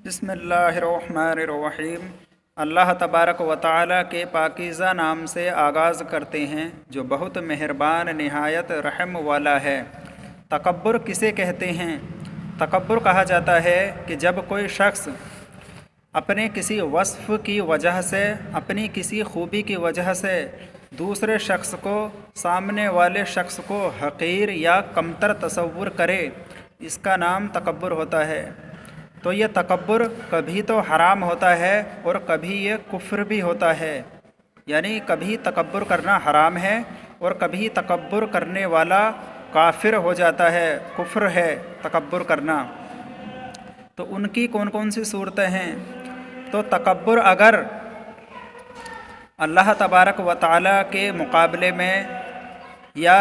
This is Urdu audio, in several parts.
بسم اللہ الرحمن الرحیم۔ اللہ تبارک و تعالیٰ کے پاکیزہ نام سے آغاز کرتے ہیں جو بہت مہربان نہایت رحم والا ہے۔ تکبر کسے کہتے ہیں؟ تکبر کہا جاتا ہے کہ جب کوئی شخص اپنے کسی وصف کی وجہ سے، اپنی کسی خوبی کی وجہ سے دوسرے شخص کو، سامنے والے شخص کو حقیر یا کمتر تصور کرے، اس کا نام تکبر ہوتا ہے۔ تو یہ تکبر کبھی تو حرام ہوتا ہے اور کبھی یہ کفر بھی ہوتا ہے، یعنی کبھی تکبر کرنا حرام ہے اور کبھی تکبر کرنے والا کافر ہو جاتا ہے، کفر ہے تکبر کرنا۔ تو ان کی کون کون سی صورتیں ہیں؟ تو تکبر اگر اللہ تبارک و تعالیٰ کے مقابلے میں یا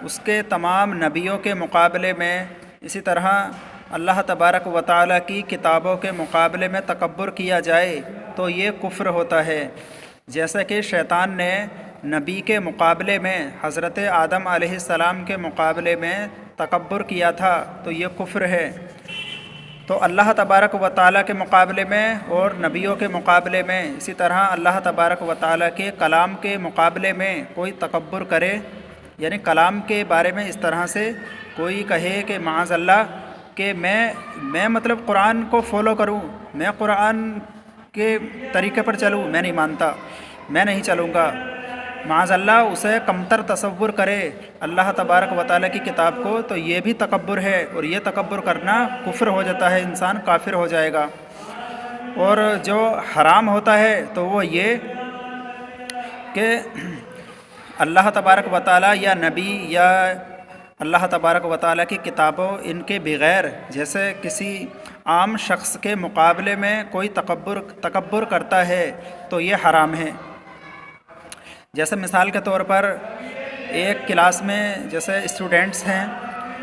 اس کے تمام نبیوں کے مقابلے میں، اسی طرح اللہ تبارک و تعالیٰ کی کتابوں کے مقابلے میں تکبر کیا جائے تو یہ کفر ہوتا ہے۔ جیسا کہ شیطان نے نبی کے مقابلے میں، حضرت آدم علیہ السلام کے مقابلے میں تکبر کیا تھا تو یہ کفر ہے۔ تو اللہ تبارک و تعالیٰ کے مقابلے میں اور نبیوں کے مقابلے میں، اسی طرح اللہ تبارک و تعالیٰ کے کلام کے مقابلے میں کوئی تکبر کرے، یعنی کلام کے بارے میں اس طرح سے کوئی کہے کہ معاذ اللہ کہ میں مطلب قرآن کو فالو کروں، میں قرآن کے طریقے پر چلوں، میں نہیں مانتا، میں نہیں چلوں گا، معاذ اللہ اسے کمتر تصور کرے اللہ تبارک و تعالیٰ کی کتاب کو، تو یہ بھی تکبر ہے اور یہ تکبر کرنا کفر ہو جاتا ہے، انسان کافر ہو جائے گا۔ اور جو حرام ہوتا ہے تو وہ یہ کہ اللہ تبارک و تعالیٰ یا نبی یا اللہ تبارک و تعالیٰ کی کتابوں، ان کے بغیر جیسے کسی عام شخص کے مقابلے میں کوئی تکبر کرتا ہے تو یہ حرام ہے۔ جیسے مثال کے طور پر ایک کلاس میں جیسے اسٹوڈنٹس ہیں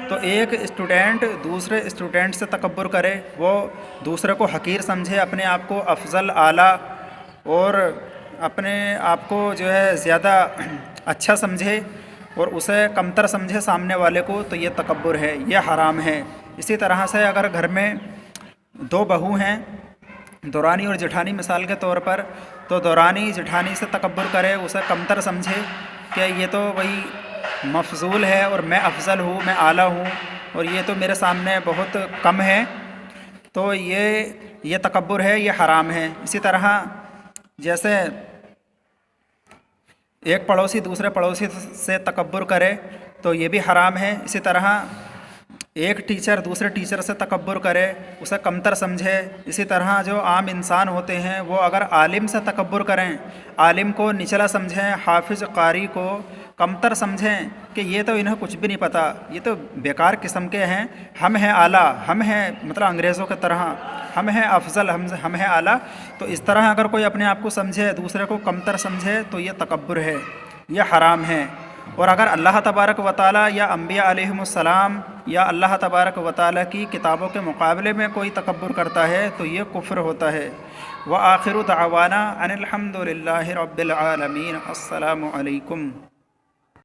تو ایک اسٹوڈنٹ دوسرے اسٹوڈنٹ سے تکبر کرے، وہ دوسرے کو حقیر سمجھے، اپنے آپ کو افضل، اعلیٰ اور اپنے آپ کو جو ہے زیادہ اچھا سمجھے اور اسے کمتر سمجھے سامنے والے کو، تو یہ تکبر ہے، یہ حرام ہے۔ اسی طرح سے اگر گھر میں دو بہو ہیں، دورانی اور جٹھانی مثال کے طور پر، تو دورانی جٹھانی سے تکبر کرے، اسے کمتر سمجھے کہ یہ تو وہی مفضول ہے اور میں افضل ہوں، میں اعلیٰ ہوں اور یہ تو میرے سامنے بہت کم ہے، تو یہ تکبر ہے، یہ حرام ہے۔ اسی طرح جیسے ایک پڑوسی دوسرے پڑوسی سے تکبر کرے تو یہ بھی حرام ہے۔ اسی طرح ایک ٹیچر دوسرے ٹیچر سے تکبر کرے، اسے کمتر سمجھے۔ اسی طرح جو عام انسان ہوتے ہیں وہ اگر عالم سے تکبر کریں، عالم کو نچلا سمجھیں، حافظ قاری کو کمتر سمجھیں کہ یہ تو انہیں کچھ بھی نہیں پتہ، یہ تو بیکار قسم کے ہیں، ہم ہیں اعلیٰ، ہم ہیں مطلب انگریزوں کی طرح، ہم ہیں افضل، ہم ہیں اعلیٰ، تو اس طرح اگر کوئی اپنے آپ کو سمجھے، دوسرے کو کمتر سمجھے تو یہ تکبر ہے، یہ حرام ہے۔ اور اگر اللہ تبارک و تعالیٰ یا انبیاء علیہم السلام یا اللہ تبارک و تعالیٰ کی کتابوں کے مقابلے میں کوئی تکبر کرتا ہے تو یہ کفر ہوتا ہے۔ وآخر دعوانا ان الحمد للہ رب العالمین۔ السلام علیکم۔